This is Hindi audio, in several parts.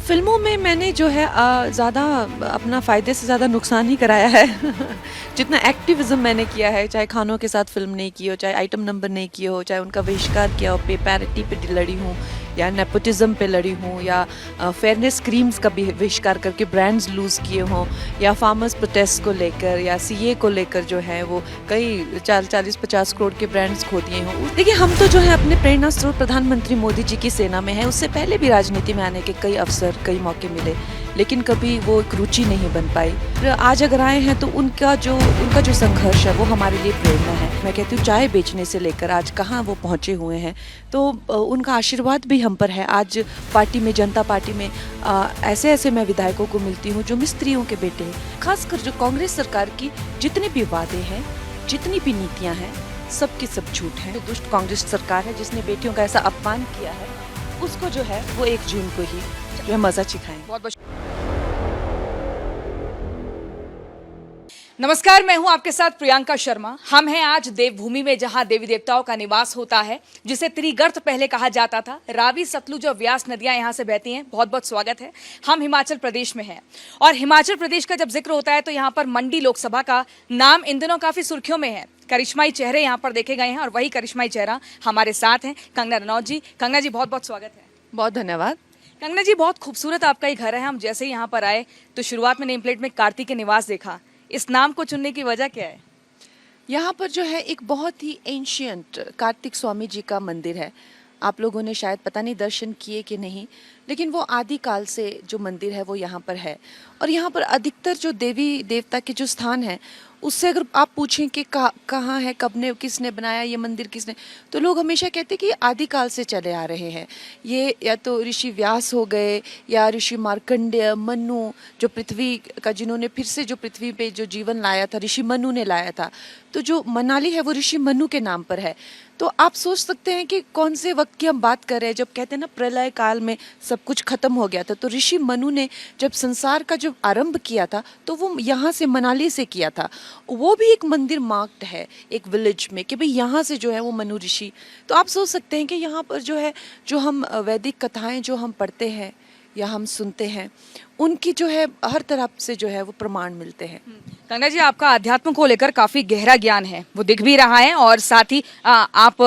फ़िल्मों में मैंने जो है ज़्यादा अपना फ़ायदे से ज़्यादा नुकसान ही कराया है। जितना एक्टिविज़्म मैंने किया है, चाहे खानों के साथ फ़िल्म नहीं की हो, चाहे आइटम नंबर नहीं किए हो, चाहे उनका बहिष्कार किया हो, पे पैरिटी पे लड़ी हूँ या नेपोटिज़्म पे लड़ी हूँ या फेयरनेस क्रीम्स का भी बहिष्कार करके ब्रांड्स लूज़ किए हों या फार्मर्स प्रोटेस्ट को लेकर या सीए को लेकर जो है वो कई 40-50 करोड़ के ब्रांड्स खो दिए हों। देखिए, हम तो जो है अपने प्रेरणा स्रोत प्रधानमंत्री मोदी जी की सेना में हैं। उससे पहले भी राजनीति में आने के कई अवसर, कई मौके मिले, लेकिन कभी वो एक रुचि नहीं बन पाई। आज अगर आए हैं तो उनका जो संघर्ष है वो हमारे लिए प्रेरणा है। मैं कहती हूँ, चाय बेचने से लेकर आज कहाँ वो पहुँचे हुए हैं, तो उनका आशीर्वाद भी हम पर है। आज पार्टी में, जनता पार्टी में ऐसे मैं विधायकों को मिलती हूँ जो मिस्त्रियों के बेटे हैं। खासकर जो कांग्रेस सरकार की जितने भी वादे हैं, जितनी भी नीतियाँ हैं, सब की सब झूठ है। दुष्ट कांग्रेस सरकार है जिसने बेटियों का ऐसा अपमान किया है, उसको जो है वो 1 जून को ही जो है मजा चिखाएं। बहुत नमस्कार, मैं हूं आपके साथ प्रियंका शर्मा। हम हैं आज देवभूमि में, जहां देवी देवताओं का निवास होता है, जिसे त्रिगर्त पहले कहा जाता था। रावी, सतलुज और व्यास नदियां यहां से बहती हैं। बहुत बहुत स्वागत है। हम हिमाचल प्रदेश में हैं और हिमाचल प्रदेश का जब जिक्र होता है तो यहाँ पर मंडी लोकसभा का नाम इन दिनों काफी सुर्खियों में है। करिश्माई चेहरे यहाँ पर देखे गए हैं और वही करिश्माई चेहरा हमारे साथ हैं, कंगना रनौत जी। कंगना जी, बहुत बहुत स्वागत है। बहुत धन्यवाद। कंगना जी, बहुत खूबसूरत आपका ही घर है। हम जैसे ही यहाँ पर आए तो शुरुआत में नेम प्लेट में कार्तिक के निवास देखा। इस नाम को चुनने की वजह क्या है? यहाँ पर जो है एक बहुत ही एंशियंट कार्तिक स्वामी जी का मंदिर है। आप लोगों ने शायद पता नहीं दर्शन किए कि नहीं, लेकिन वो आदिकाल से जो मंदिर है वो यहाँ पर है। और यहाँ पर अधिकतर जो देवी देवता के जो स्थान हैं, उससे अगर आप पूछें कि कहाँ है, कब ने, किसने बनाया ये मंदिर, किसने, तो लोग हमेशा कहते हैं कि आदिकाल से चले आ रहे हैं। ये या तो ऋषि व्यास हो गए या ऋषि मार्कंडेय, मनु, जो पृथ्वी का, जिन्होंने फिर से जो पृथ्वी पे जो जीवन लाया था, ऋषि मनु ने लाया था। तो जो मनाली है वो ऋषि मनु के नाम पर है। तो आप सोच सकते हैं कि कौन से वक्त की हम बात कर रहे हैं, जब कहते हैं ना प्रलय काल में सब कुछ खत्म हो गया था। तो ऋषि मनु ने जब संसार का जब आरंभ किया था तो वो यहाँ से, मनाली से किया था। वो भी एक मंदिर मार्क्ड है एक विलेज में कि भाई यहाँ से जो है वो मनु ऋषि। तो आप सोच सकते हैं कि यहाँ पर जो है, जो हम वैदिक कथाएं जो हम पढ़ते हैं या हम सुनते हैं, उनकी जो है हर तरफ से जो है वो प्रमाण मिलते हैं। कंगना जी, आपका अध्यात्म को लेकर काफी गहरा ज्ञान है, वो दिख भी रहा है। और साथ ही आप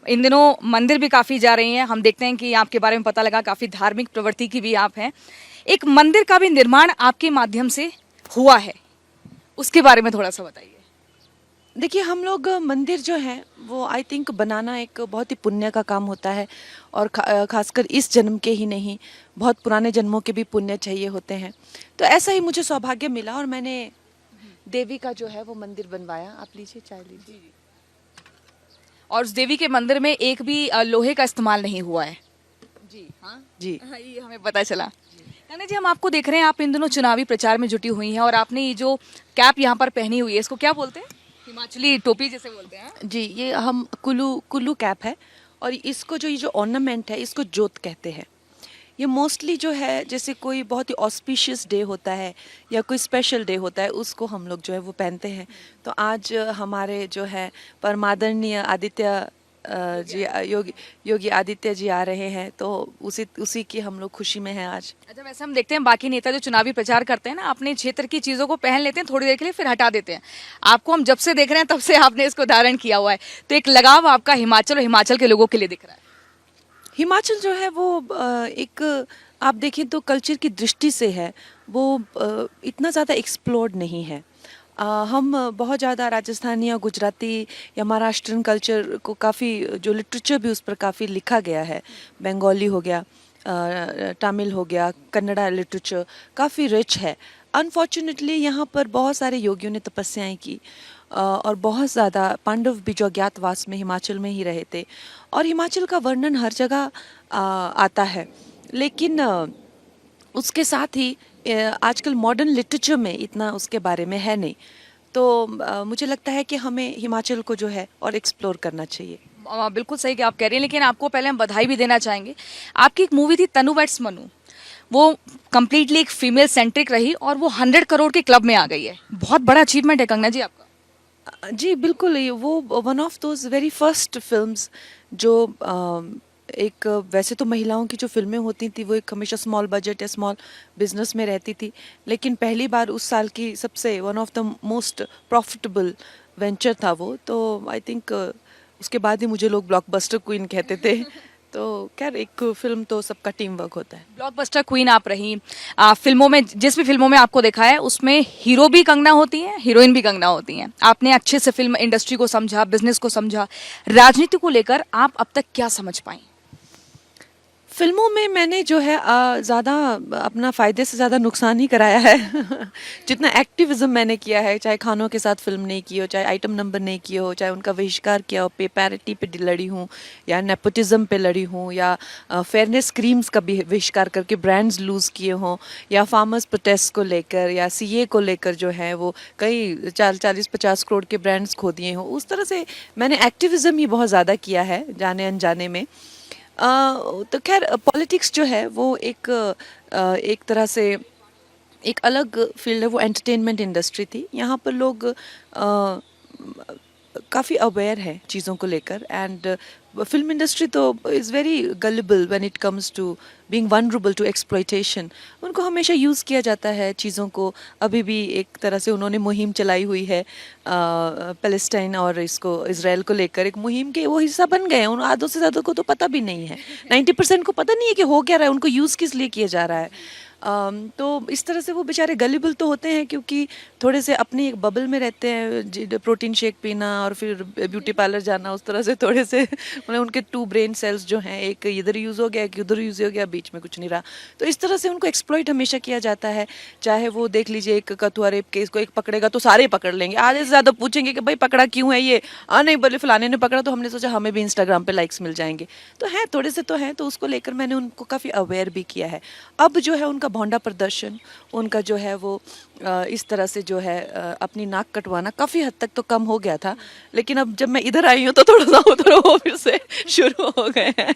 इन दिनों मंदिर भी काफी जा रही हैं। हम देखते हैं कि आपके बारे में पता लगा, काफी धार्मिक प्रवृत्ति की भी आप हैं। एक मंदिर का भी निर्माण आपके माध्यम से हुआ है, उसके बारे में थोड़ा सा बताइए। देखिए, हम लोग मंदिर जो है वो आई थिंक बनाना एक बहुत ही पुण्य का काम होता है। और खासकर इस जन्म के ही नहीं, बहुत पुराने जन्मों के भी पुण्य चाहिए होते हैं। तो ऐसा ही मुझे सौभाग्य मिला और मैंने देवी का जो है वो मंदिर बनवाया। आप लीजिए, चाय लीजिए। और उस देवी के मंदिर में एक भी लोहे का इस्तेमाल नहीं हुआ है। जी हाँ जी, ये हमें पता चला। कंगना जी, हम आपको देख रहे हैं, आप इन दिनों चुनावी प्रचार में जुटी हुई हैं और आपने ये जो कैप यहाँ पर पहनी हुई है, इसको क्या बोलते हैं? हिमाचली टोपी जैसे बोलते हैं जी। ये हम कुल्लू कैप है और इसको जो ये जो ऑर्नामेंट है इसको जोत कहते हैं। ये मोस्टली जो है, जैसे कोई बहुत ही ऑस्पिशियस डे होता है या कोई स्पेशल डे होता है, उसको हम लोग जो है वो पहनते हैं। तो आज हमारे जो है परमादरणीय आदित्य जी, योगी आदित्य जी आ रहे हैं, तो उसी की हम लोग खुशी में हैं आज। अच्छा, वैसे हम देखते हैं बाकी नेता जो चुनावी प्रचार करते हैं ना, अपने क्षेत्र की चीजों को पहन लेते हैं थोड़ी देर के लिए, फिर हटा देते हैं। आपको हम जब से देख रहे हैं तब से आपने इसको धारण किया हुआ है, तो एक लगाव आपका हिमाचल और हिमाचल के लोगों के लिए दिख रहा है। हिमाचल जो है वो एक, आप देखें तो कल्चर की दृष्टि से है वो इतना ज़्यादा एक्सप्लोर्ड नहीं है। हम बहुत ज़्यादा राजस्थानी या गुजराती या महाराष्ट्रन कल्चर को काफ़ी, जो लिटरेचर भी उस पर काफ़ी लिखा गया है, बंगाली हो गया, तमिल हो गया, कन्नड़ा लिटरेचर काफ़ी रिच है। अनफॉर्चुनेटली यहाँ पर बहुत सारे योगियों ने तपस्याएं की और बहुत ज़्यादा पांडव भी जो अज्ञातवास में हिमाचल में ही रहे थे। और हिमाचल का वर्णन हर जगह आता है, लेकिन उसके साथ ही आजकल मॉडर्न लिटरेचर में इतना उसके बारे में है नहीं। तो मुझे लगता है कि हमें हिमाचल को जो है और एक्सप्लोर करना चाहिए। बिल्कुल सही कि आप कह रही हैं, लेकिन आपको पहले हम बधाई भी देना चाहेंगे। आपकी एक मूवी थी तनु वेड्स मनु, वो कम्प्लीटली एक फीमेल सेंट्रिक रही और वो 100 करोड़ के क्लब में आ गई है। बहुत बड़ा अचीवमेंट है कंगना जी आपका। जी बिल्कुल, वो one of those very first films जो एक वैसे तो महिलाओं की जो फ़िल्में होती थी वो एक हमेशा स्मॉल बजट या स्मॉल बिज़नेस में रहती थी, लेकिन पहली बार उस साल की सबसे one of the most profitable venture था वो, तो आई थिंक उसके बाद ही मुझे लोग ब्लॉकबस्टर क्वीन कहते थे। तो खैर एक फ़िल्म तो सबका टीम वर्क होता है। ब्लॉकबस्टर क्वीन आप रही। फिल्मों में, जिस भी फिल्मों में आपको देखा है उसमें हीरो भी कंगना होती हैं, हीरोइन भी कंगना होती हैं। आपने अच्छे से फिल्म इंडस्ट्री को समझा, बिजनेस को समझा। राजनीति को लेकर आप अब तक क्या समझ पाई? फ़िल्मों में मैंने जो है ज़्यादा अपना फ़ायदे से ज़्यादा नुकसान ही कराया है। जितना एक्टिविज़्म मैंने किया है, चाहे खानों के साथ फ़िल्म नहीं की हो, चाहे आइटम नंबर नहीं किए हो, चाहे उनका बहिष्कार किया हो, पे पैरिटी पे लड़ी हूँ या नेपोटिज़्म पे लड़ी हूँ, या फेयरनेस क्रीम्स का भी बहिष्कार करके ब्रांड्स लूज़ किए हों, या फार्मर्स प्रोटेस्ट को लेकर या सीए को लेकर जो है वो कई 40-50 करोड़ के ब्रांड्स खो दिए हों। उस तरह से मैंने एक्टिविज़्म ही बहुत ज़्यादा किया है जाने अनजाने में। तो खैर पॉलिटिक्स जो है वो एक तरह से एक अलग फील्ड है, वो एंटरटेनमेंट इंडस्ट्री थी। यहाँ पर लोग काफ़ी अवेयर है चीज़ों को लेकर, एंड फिल्म इंडस्ट्री तो is very gullible when it comes to being vulnerable to exploitation. उनको हमेशा यूज़ किया जाता है चीज़ों को। अभी भी एक तरह से उन्होंने मुहिम चलाई हुई है पैलेस्टाइन और इसको इसराइल को लेकर, एक मुहिम के वो हिस्सा बन गए हैं। उन आधों से ज़्यादा को तो पता भी नहीं है, 90% को पता नहीं है कि हो क्या रहा है, उनको यूज़ किस लिए किया जा रहा है। तो इस तरह से वो बेचारे गलिबल तो होते हैं क्योंकि थोड़े से अपनी एक बबल में रहते हैं, प्रोटीन शेक पीना और फिर ब्यूटी पार्लर जाना, उस तरह से थोड़े से मतलब उनके टू ब्रेन सेल्स जो हैं, एक इधर यूज़ हो गया, एक उधर यूज़ हो गया, बीच में कुछ नहीं रहा। तो इस तरह से उनको एक्सप्लॉइट हमेशा किया जाता है। चाहे वो देख लीजिए एक कथुआ रेप केस को एक पकड़ेगा तो सारे पकड़ लेंगे, आधे से ज़्यादा पूछेंगे कि भाई पकड़ा क्यों है ये, नहीं बोले फलाने ने पकड़ा, तो हमने सोचा हमें भी इंस्टाग्राम पे लाइक्स मिल जाएंगे। तो है थोड़े से तो हैं, तो उसको लेकर मैंने उनको काफ़ी अवेयर भी किया है। अब जो है उनका भोंडा प्रदर्शन, उनका जो है वो इस तरह से जो है अपनी नाक कटवाना काफ़ी हद तक तो कम हो गया था, लेकिन अब जब मैं इधर आई हूँ तो थोड़ा सा उधर वो फिर से शुरू हो गए हैं।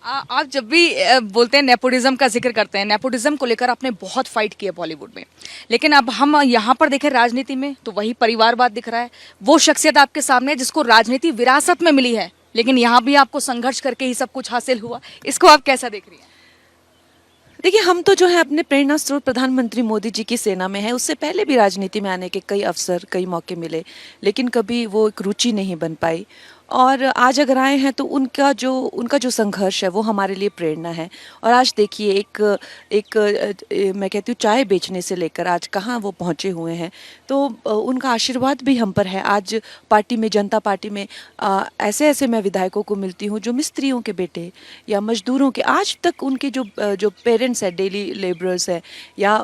आप जब भी बोलते हैं नेपोटिज्म का जिक्र करते हैं, नेपोटिज्म को लेकर आपने बहुत फाइट की है बॉलीवुड में, लेकिन अब हम यहाँ पर देखें राजनीति में तो वही परिवारवाद दिख रहा है। वो शख्सियत आपके सामने है जिसको राजनीति विरासत में मिली है, लेकिन यहाँ भी आपको संघर्ष करके ही सब कुछ हासिल हुआ। इसको आप कैसा देख रही हैं? देखिए, हम तो जो है अपने प्रेरणा स्रोत प्रधानमंत्री मोदी जी की सेना में है। उससे पहले भी राजनीति में आने के कई अवसर, कई मौके मिले, लेकिन कभी वो एक रुचि नहीं बन पाई। और आज अगर आए हैं तो उनका जो संघर्ष है वो हमारे लिए प्रेरणा है। और आज देखिए मैं कहती हूँ चाय बेचने से लेकर आज कहाँ वो पहुँचे हुए हैं। तो उनका आशीर्वाद भी हम पर है। आज पार्टी में, जनता पार्टी में ऐसे ऐसे मैं विधायकों को मिलती हूँ जो मिस्त्रियों के बेटे या मजदूरों के, आज तक उनके जो पेरेंट्स हैं, डेली लेबरर्स हैं, या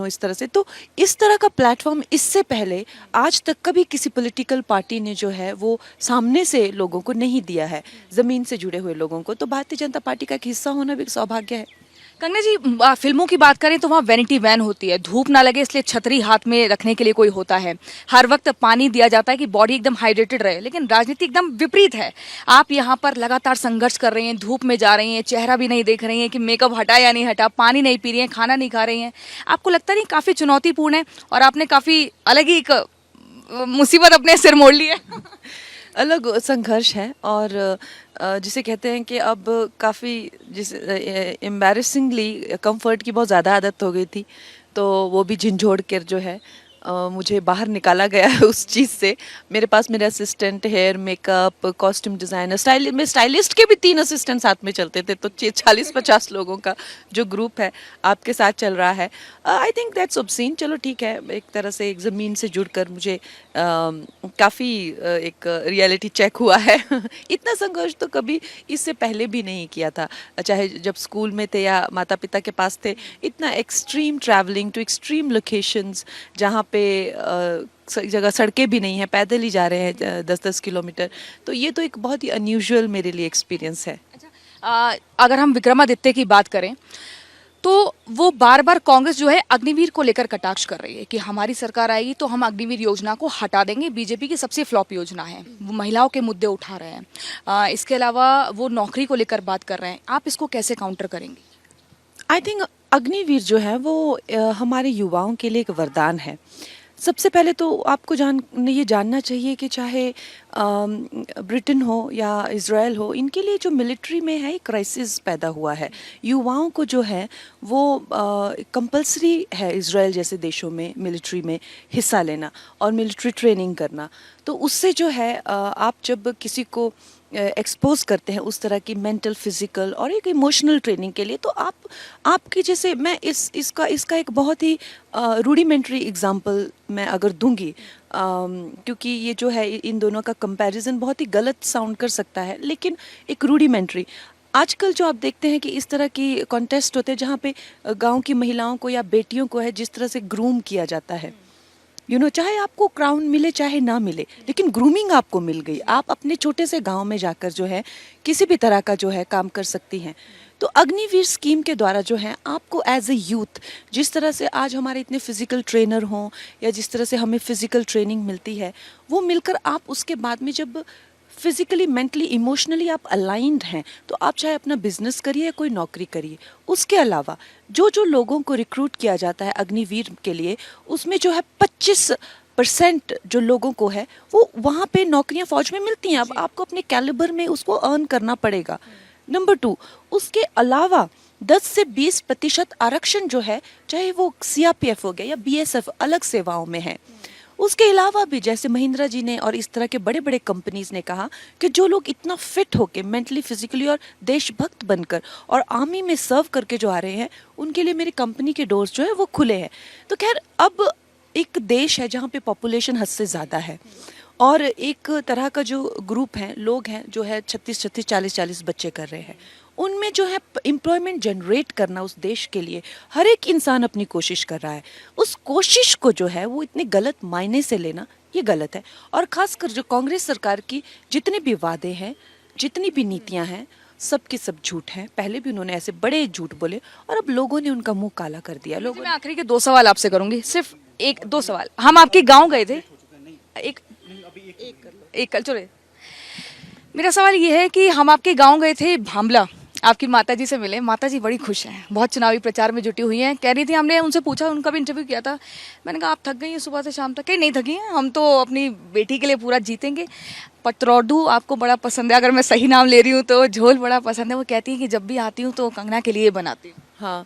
इस तरह से। तो इस तरह का प्लेटफॉर्म इससे पहले आज तक कभी किसी पॉलिटिकल पार्टी ने जो है वो सामने से लोगों को नहीं दिया है, जमीन से जुड़े हुए लोगों को। तो भारतीय जनता पार्टी का एक हिस्सा होना भी एक सौभाग्य है। कंगना जी, फिल्मों की बात करें तो वहाँ वैनिटी वैन होती है, धूप ना लगे इसलिए छतरी हाथ में रखने के लिए कोई होता है, हर वक्त पानी दिया जाता है कि बॉडी एकदम हाइड्रेटेड रहे। लेकिन राजनीति एकदम विपरीत है। आप यहाँ पर लगातार संघर्ष कर रही हैं, धूप में जा रही हैं, चेहरा भी नहीं देख रही हैं कि मेकअप हटा या नहीं हटा, पानी नहीं पी रही हैं, खाना नहीं खा रही हैं। आपको लगता नहीं काफ़ी चुनौतीपूर्ण है और आपने काफ़ी अलग ही एक मुसीबत अपने सिर मोड़ ली है? अलग संघर्ष है, और जिसे कहते हैं कि अब काफ़ी एम्बैरेसिंगली कंफर्ट की बहुत ज़्यादा आदत हो गई थी, तो वो भी झिंझोड़ कर जो है मुझे बाहर निकाला गया है उस चीज़ से। मेरे पास मेरे assistant, hair makeup, costume designer, stylist के भी 3 असिस्टेंट साथ में चलते थे। तो 40-50 लोगों का जो ग्रुप है आपके साथ चल रहा है। I think that's obscene. चलो ठीक है, एक तरह से एक ज़मीन से जुड़कर मुझे काफ़ी एक रियलिटी चेक हुआ है। इतना संघर्ष तो कभी इससे पहले भी नहीं किया था, चाहे जब स्कूल में थे या माता पिता के पास थे। इतना extreme travelling to extreme locations, जहाँ पे जगह सड़कें भी नहीं हैं, पैदल ही जा रहे हैं 10-10 किलोमीटर। तो ये तो एक बहुत ही अनयूजुअल मेरे लिए एक्सपीरियंस है। अच्छा, अगर हम विक्रमादित्य की बात करें तो वो बार बार कांग्रेस जो है अग्निवीर को लेकर कटाक्ष कर रही है कि हमारी सरकार आएगी तो हम अग्निवीर योजना को हटा देंगे, बीजेपी की सबसे फ्लॉप योजना है। वो महिलाओं के मुद्दे उठा रहे हैं, इसके अलावा वो नौकरी को लेकर बात कर रहे हैं। आप इसको कैसे काउंटर करेंगे? आई थिंक अग्निवीर जो है वो हमारे युवाओं के लिए एक वरदान है। सबसे पहले तो आपको ये जानना चाहिए कि चाहे ब्रिटेन हो या इज़राइल हो, इनके लिए जो मिलिट्री में है एक क्राइसिस पैदा हुआ है। युवाओं को जो है वो कंपलसरी है इज़राइल जैसे देशों में मिलिट्री में हिस्सा लेना और मिलिट्री ट्रेनिंग करना। तो उससे जो है आप जब किसी को एक्सपोज करते हैं उस तरह की मेंटल, फिजिकल और एक इमोशनल ट्रेनिंग के लिए, तो आपकी जैसे मैं इसका एक बहुत ही रूडिमेंट्री एग्जांपल मैं अगर दूंगी, क्योंकि ये जो है इन दोनों का कंपैरिजन बहुत ही गलत साउंड कर सकता है, लेकिन एक रूडिमेंट्री आजकल जो आप देखते हैं कि इस तरह की कॉन्टेस्ट होते हैं जहाँ पे गांव की महिलाओं को या बेटियों को है जिस तरह से ग्रूम किया जाता है, चाहे आपको क्राउन मिले चाहे ना मिले, लेकिन ग्रूमिंग आपको मिल गई। आप अपने छोटे से गांव में जाकर जो है किसी भी तरह का जो है काम कर सकती हैं। तो अग्निवीर स्कीम के द्वारा जो है आपको एज ए यूथ, जिस तरह से आज हमारे इतने फिजिकल ट्रेनर हों या जिस तरह से हमें फिजिकल ट्रेनिंग मिलती है, वो मिलकर आप उसके बाद में जब फिजिकली, मेंटली, इमोशनली आप अलाइंड हैं, तो आप चाहे अपना बिजनेस करिए या कोई नौकरी करिए। उसके अलावा जो लोगों को रिक्रूट किया जाता है अग्निवीर के लिए, उसमें जो है 25% जो लोगों को है वो वहाँ पे नौकरियाँ फौज में मिलती हैं। अब आपको अपने कैलिबर में उसको अर्न करना पड़ेगा। नंबर 2, उसके अलावा 10 से 20% आरक्षण जो है, चाहे वो सीआरपीएफ हो गया या बीएसएफ अलग सेवाओं में है। उसके अलावा भी जैसे महिंद्रा जी ने और इस तरह के बड़े बड़े कंपनीज ने कहा कि जो लोग इतना फिट होके मेंटली, फिजिकली और देशभक्त बनकर और आर्मी में सर्व करके जो आ रहे हैं, उनके लिए मेरी कंपनी के डोर्स जो है वो खुले हैं। तो खैर, अब एक देश है जहाँ पे पॉपुलेशन हद से ज़्यादा है और एक तरह का जो ग्रुप है, लोग हैं जो है 36-36, 40-40 बच्चे कर रहे हैं, उनमें जो है एम्प्लॉयमेंट जनरेट करना उस देश के लिए हर एक इंसान अपनी कोशिश कर रहा है। उस कोशिश को जो है वो इतने गलत मायने से लेना, ये गलत है। और खासकर जो कांग्रेस सरकार की जितने भी वादे हैं, जितनी भी नीतियां हैं, सब के सब झूठ हैं। पहले भी उन्होंने ऐसे बड़े झूठ बोले और अब लोगों ने उनका मुंह काला कर दिया। मैं आखिरी के 2 सवाल आपसे करूंगी, सिर्फ 1-2 सवाल। हम आपके गाँव गए थे, एक चलो, मेरा सवाल ये है कि हम आपके गांव गए थे भामला, आपकी माताजी से मिले। माताजी बड़ी खुश हैं, बहुत चुनावी प्रचार में जुटी हुई हैं। कह रही थी, हमने उनसे पूछा, उनका भी इंटरव्यू किया था, मैंने कहा आप थक गई हैं सुबह से शाम तक? कहीं नहीं थकी हैं, हम तो अपनी बेटी के लिए पूरा जीतेंगे। पतरौडू आपको बड़ा पसंद है, अगर मैं सही नाम ले रही हूँ तो, झोल बड़ा पसंद है। वो कहती है कि जब भी आती हूँ तो कंगना के लिए बनाती हूँ। हाँ,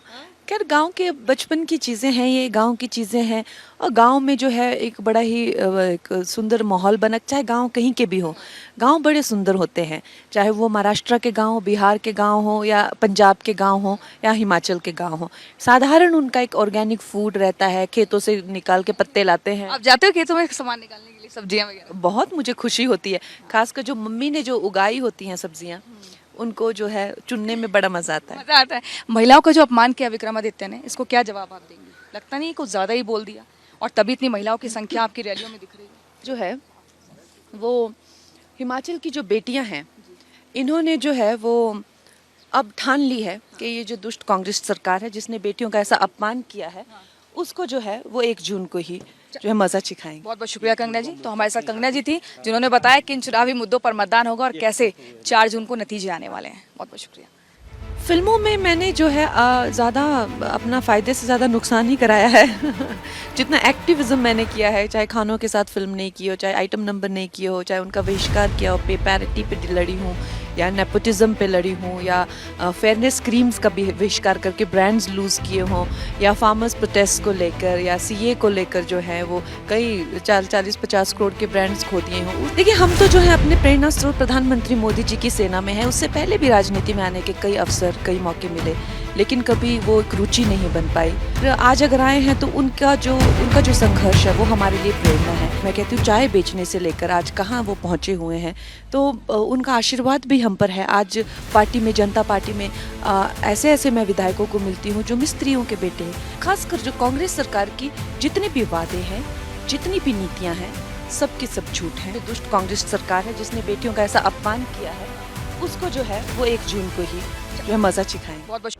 खैर गांव के बचपन की चीज़ें हैं, ये गांव की चीज़ें हैं। और गांव में जो है एक बड़ा ही एक सुंदर माहौल बना, चाहे गांव कहीं के भी हो, गांव बड़े सुंदर होते हैं। चाहे वो महाराष्ट्र के गांव, बिहार के गांव हो या पंजाब के गांव हो या हिमाचल के गांव हो, साधारण उनका एक ऑर्गेनिक फूड रहता है, खेतों से निकाल के पत्ते लाते हैं। आप जाते हो खेतों में सामान निकालने के लिए, सब्जियाँ वगैरह? बहुत मुझे खुशी होती है, खासकर जो मम्मी ने जो उगाई होती हैं सब्जियाँ, उनको जो है चुनने में बड़ा मजा आता है। मजा आता है। महिलाओं का जो अपमान किया विक्रमादित्य ने, इसको क्या जवाब आप देंगे? लगता नहीं कुछ ज्यादा ही बोल दिया, और तभी इतनी महिलाओं की संख्या आपकी रैलियों में दिख रही है? जो है वो हिमाचल की जो बेटियां हैं, इन्होंने जो है वो अब ठान ली है कि ये जो दुष्ट कांग्रेस सरकार है जिसने बेटियों का ऐसा अपमान किया है, उसको जो है वो 1 जून को ही जो है मजा चिखाएंगे। बहुत बहुत शुक्रिया कंगना जी। तो हमारे साथ कंगना जी थी, जिन्होंने बताया किन चुनावी मुद्दों पर मतदान होगा और कैसे 4 जून को नतीजे आने वाले हैं। बहुत बहुत शुक्रिया। फिल्मों में मैंने जो है ज़्यादा अपना फ़ायदे से ज़्यादा नुकसान ही कराया है जितना एक्टिविज़म मैंने किया है, चाहे खानों के साथ फिल्म नहीं की हो, चाहे आइटम नंबर नहीं किए हो, चाहे उनका बहिष्कार किया हो, पे पैरिटी पे लड़ी हूँ या नेपोटिज्म पे लड़ी हूँ, या फेयरनेस क्रीम्स का भी बहिष्कार करके ब्रांड्स लूज़ किए हों, या फार्मर्स प्रोटेस्ट को लेकर या सीए को लेकर जो है वो कई 40-50 करोड़ के ब्रांड्स खो दिए हों। देखिए, हम तो जो है अपने प्रेरणा स्रोत प्रधानमंत्री मोदी जी की सेना में है। उससे पहले भी राजनीति में आने के कई अवसर, कई मौके मिले, लेकिन कभी वो एक रुचि नहीं बन पाई। आज अगर आए हैं तो उनका जो संघर्ष है वो हमारे लिए प्रेरणा है। मैं कहती हूँ, चाय बेचने से लेकर आज कहाँ वो पहुँचे हुए हैं, तो उनका आशीर्वाद भी हम पर है। आज पार्टी में, जनता पार्टी में ऐसे ऐसे मैं विधायकों को मिलती हूँ जो मिस्त्रियों के बेटे हैं। खासकर जो कांग्रेस सरकार की जितने भी वादे हैं, जितनी भी नीतियाँ हैं, सब की सब झूठ हैं। दुष्ट कांग्रेस सरकार है जिसने बेटियों का ऐसा अपमान किया है, उसको जो है वो 1 जून को ही जो है मजा चिखाएं। बहुत बहुत